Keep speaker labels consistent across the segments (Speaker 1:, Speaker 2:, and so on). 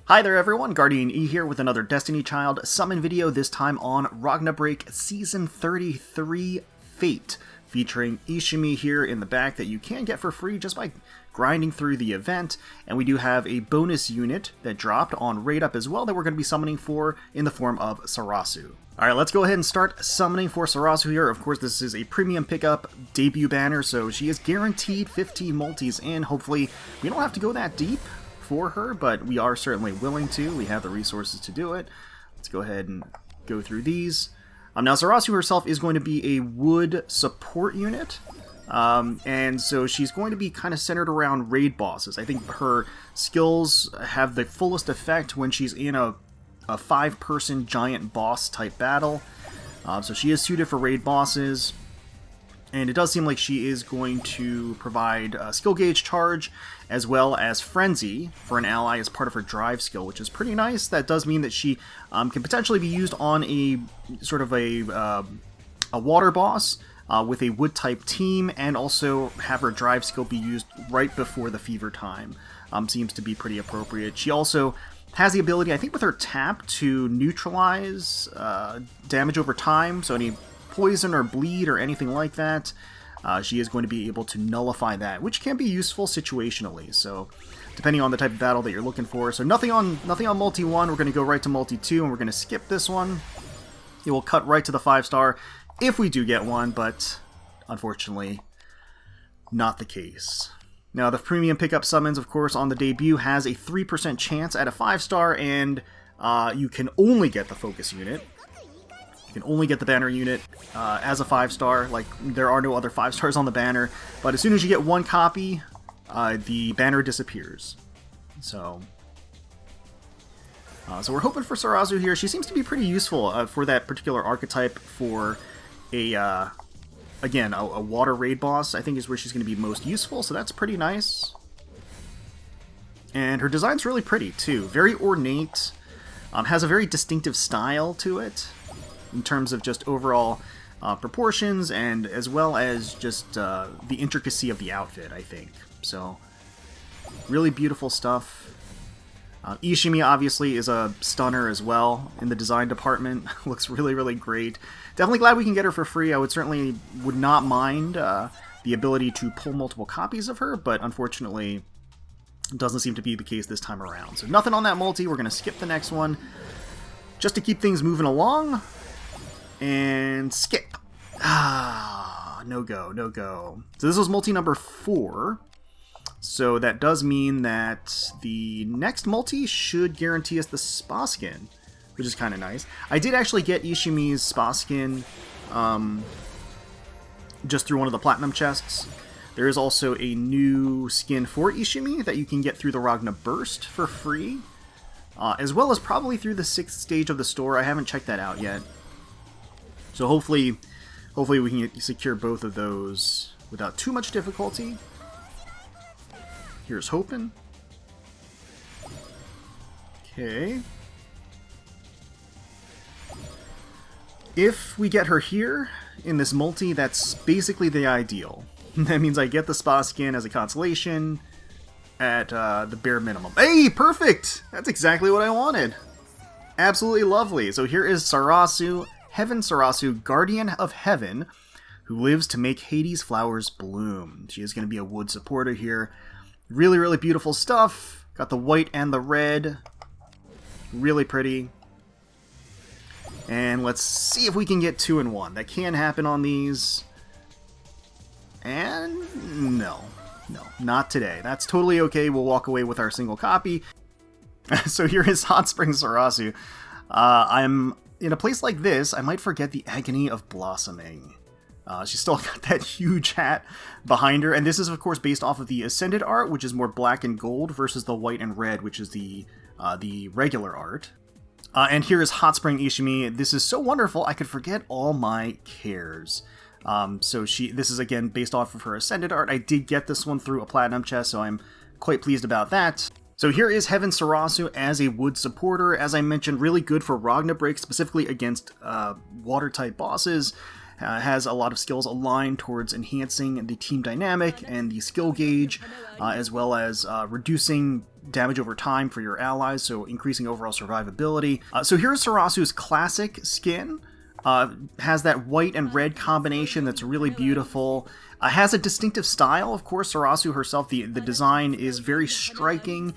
Speaker 1: Hi there everyone, GuardianE here with another Destiny Child summon video, this time on Ragna Break Season 33 Fate, featuring Ishimi here in the back that you can get for free just by grinding through the event, and we do have a bonus unit that dropped on Raid Up as well that we're going to be summoning for in the form of Sarasu. Alright, let's go ahead and start summoning for Sarasu here. Of course, this is a premium pickup debut banner, so she is guaranteed 15 multis in. Hopefully, we don't have to go that deep for her, but we are certainly willing to. We have the resources to do it. Let's go ahead and go through these. Now, Sarasu herself is going to be a wood support unit, and so she's going to be kind of centered around raid bosses. I think her skills have the fullest effect when she's in a 5-person giant boss type battle. So she is suited for raid bosses. And it does seem like she is going to provide skill gauge charge as well as frenzy for an ally as part of her drive skill, which is pretty nice. That does mean that she can potentially be used on a sort of a water boss with a wood type team, and also have her drive skill be used right before the fever time. Seems to be pretty appropriate. She also has the ability, I think, with her tap to neutralize damage over time, so any poison or bleed or anything like that, she is going to be able to nullify that, which can be useful situationally, so depending on the type of battle that you're looking for. So nothing on multi 1, we're going to go right to multi 2, and we're going to skip this one. It will cut right to the 5-star if we do get one, but unfortunately not the case. Now, the premium pickup summons, of course, on the debut has a 3% chance at a 5-star, and you can only get the focus unit. You can only get the banner unit as a 5-star. Like, there are no other 5-stars on the banner. But as soon as you get one copy, the banner disappears. So we're hoping for Sarasu here. She seems to be pretty useful for that particular archetype for again, a water raid boss, I think, is where she's going to be most useful. So that's pretty nice. And her design's really pretty, too. Very ornate. Has a very distinctive style to it, in terms of just overall proportions, and as well as just the intricacy of the outfit, I think. So, really beautiful stuff. Ishimi, obviously, is a stunner as well in the design department. Looks really, really great. Definitely glad we can get her for free. I would not mind the ability to pull multiple copies of her, but unfortunately, it doesn't seem to be the case this time around. So nothing on that multi. We're going to skip the next one, just to keep things moving along. And skip. No go, no go. So this was multi number 4. So that does mean that the next multi should guarantee us the spa skin, which is kind of nice. I did actually get Ishimi's spa skin just through one of the platinum chests. There is also a new skin for Ishimi that you can get through the Ragna Burst for free, as well as probably through the 6th stage of the store. I haven't checked that out yet. So hopefully we can secure both of those without too much difficulty. Here's hoping. Okay. If we get her here in this multi, that's basically the ideal. That means I get the spa skin as a consolation at the bare minimum. Hey, perfect! That's exactly what I wanted. Absolutely lovely. So here is Sarasu, Heaven Sarasu, Guardian of Heaven, who lives to make Hades' flowers bloom. She is going to be a wood supporter here. Really, really beautiful stuff. Got the white and the red. Really pretty. And let's see if we can get 2 in 1. That can happen on these. And no, not today. That's totally okay. We'll walk away with our single copy. So here is Hot Spring Sarasu. I'm in a place like this, I might forget the agony of blossoming. She's still got that huge hat behind her, and this is, of course, based off of the Ascended art, which is more black and gold, versus the white and red, which is the regular art. And here is Hot Spring Ishimi. This is so wonderful, I could forget all my cares. So this is, again, based off of her Ascended art. I did get this one through a platinum chest, so I'm quite pleased about that. So here is Heaven Sarasu as a wood supporter. As I mentioned, really good for Ragna Break, specifically against water-type bosses. Has a lot of skills aligned towards enhancing the team dynamic and the skill gauge, as well as reducing damage over time for your allies, so increasing overall survivability. So here's Sarasu's classic skin. Has that white and red combination that's really beautiful. Has a distinctive style, of course. Sarasu herself, the design is very striking,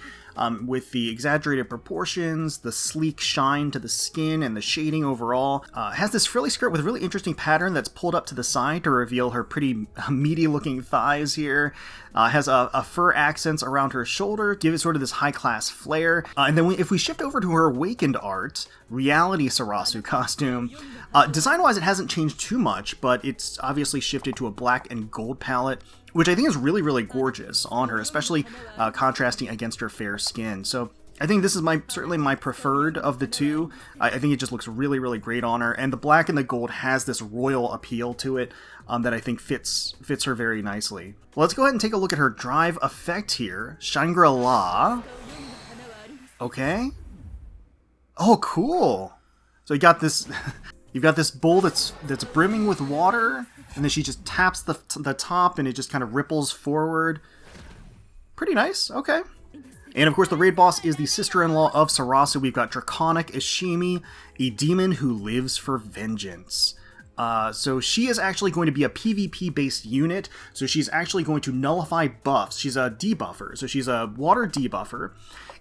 Speaker 1: with the exaggerated proportions, the sleek shine to the skin, and the shading overall. Has this frilly skirt with a really interesting pattern that's pulled up to the side to reveal her pretty meaty-looking thighs here. Has a fur accents around her shoulder, give it sort of this high-class flair. And then if we shift over to her Awakened art, Reality Sarasu costume, design-wise it hasn't changed too much, but it's obviously shifted to a black and gold palette, which I think is really, really gorgeous on her, especially contrasting against her fair skin. So I think this is certainly my preferred of the two. I think it just looks really, really great on her, and the black and the gold has this royal appeal to it that I think fits her very nicely. Well, let's go ahead and take a look at her drive effect here. Shangri-La. Okay. Oh, cool. So you got this. You've got this bowl that's brimming with water, and then she just taps the top, and it just kind of ripples forward. Pretty nice. Okay. And of course, the raid boss is the sister-in-law of Sarasu. We've got Draconic Ishimi, a demon who lives for vengeance. So she is actually going to be a PvP-based unit, so she's actually going to nullify buffs. She's a debuffer, so she's a water debuffer,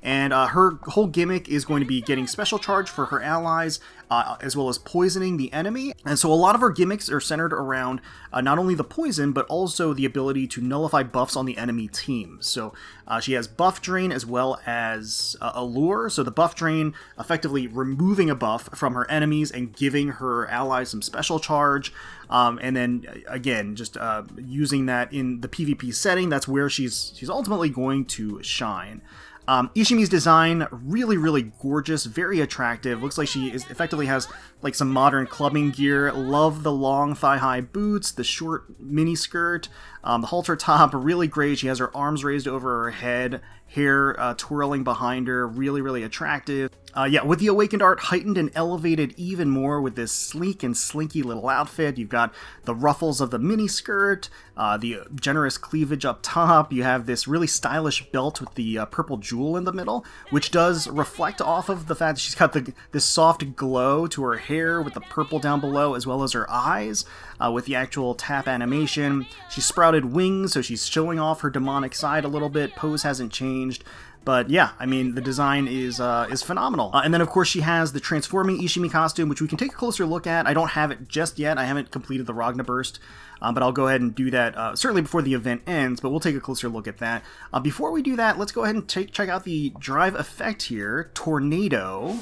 Speaker 1: and her whole gimmick is going to be getting special charge for her allies, as well as poisoning the enemy. And so a lot of her gimmicks are centered around not only the poison, but also the ability to nullify buffs on the enemy team. So she has buff drain as well as allure. So the buff drain effectively removing a buff from her enemies and giving her allies some special charge. And then again, just using that in the PvP setting, that's where she's ultimately going to shine. Ishimi's design, really, really gorgeous, very attractive. Looks like she effectively has like some modern clubbing gear. Love the long thigh-high boots, the short mini skirt, the halter top, really great. She has her arms raised over her head, hair twirling behind her, really, really attractive. Yeah, with the Awakened art heightened and elevated even more with this sleek and slinky little outfit. You've got the ruffles of the mini skirt, the generous cleavage up top. You have this really stylish belt with the purple jewel in the middle, which does reflect off of the fact that she's got this soft glow to her hair with the purple down below, as well as her eyes, with the actual tap animation. She sprouted wings, so she's showing off her demonic side a little bit. Pose hasn't changed. But yeah, I mean, the design is phenomenal. And then, of course, she has the transforming Ishimi costume, which we can take a closer look at. I don't have it just yet. I haven't completed the Ragna Burst, but I'll go ahead and do that certainly before the event ends, but we'll take a closer look at that. Before we do that, let's go ahead and check out the drive effect here, Tornado.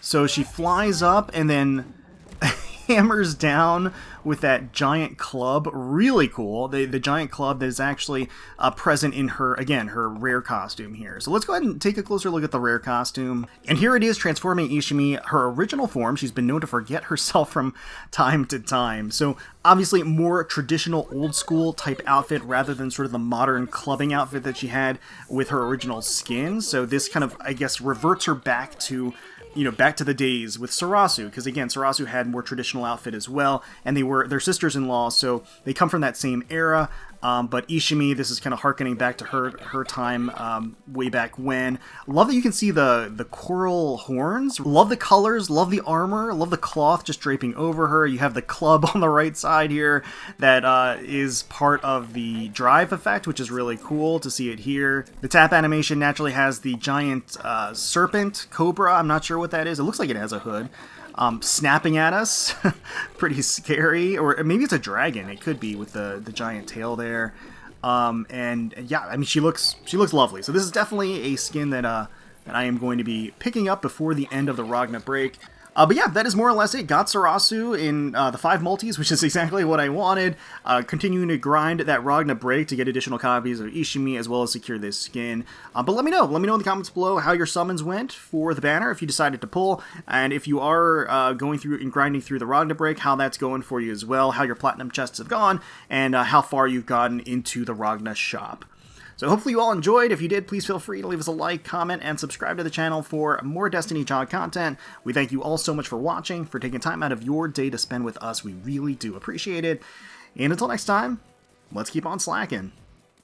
Speaker 1: So she flies up and then hammers down with that giant club. Really cool. The giant club that is actually present in her, again, her rare costume here. So let's go ahead and take a closer look at the rare costume. And here it is, transforming Ishimi, her original form. She's been known to forget herself from time to time. So obviously more traditional old school type outfit rather than sort of the modern clubbing outfit that she had with her original skin. So this kind of, I guess, reverts her back to, you know, back to the days with Sarasu, because again, Sarasu had more traditional outfit as well, and they're sisters-in-law, so they come from that same era. But Ishimi, this is kind of harkening back to her time way back when. Love that you can see the coral horns. Love the colors, love the armor, love the cloth just draping over her. You have the club on the right side here that is part of the drive effect, which is really cool to see it here. The tap animation naturally has the giant serpent, cobra, I'm not sure what that is. It looks like it has a hood. Snapping at us. Pretty scary. Or maybe it's a dragon. It could be with the giant tail there. And yeah, I mean, she looks lovely. So this is definitely a skin that I am going to be picking up before the end of the Ragna Break. But yeah, that is more or less it. Got Sarasu in the 5 multis, which is exactly what I wanted. Continuing to grind that Ragna Break to get additional copies of Ishimi, as well as secure this skin. But let me know in the comments below how your summons went for the banner, if you decided to pull, and if you are going through and grinding through the Ragna Break, how that's going for you as well, how your platinum chests have gone, and how far you've gotten into the Ragna shop. So hopefully you all enjoyed. If you did, please feel free to leave us a like, comment, and subscribe to the channel for more Destiny Child content. We thank you all so much for watching, for taking time out of your day to spend with us. We really do appreciate it. And until next time, let's keep on slacking.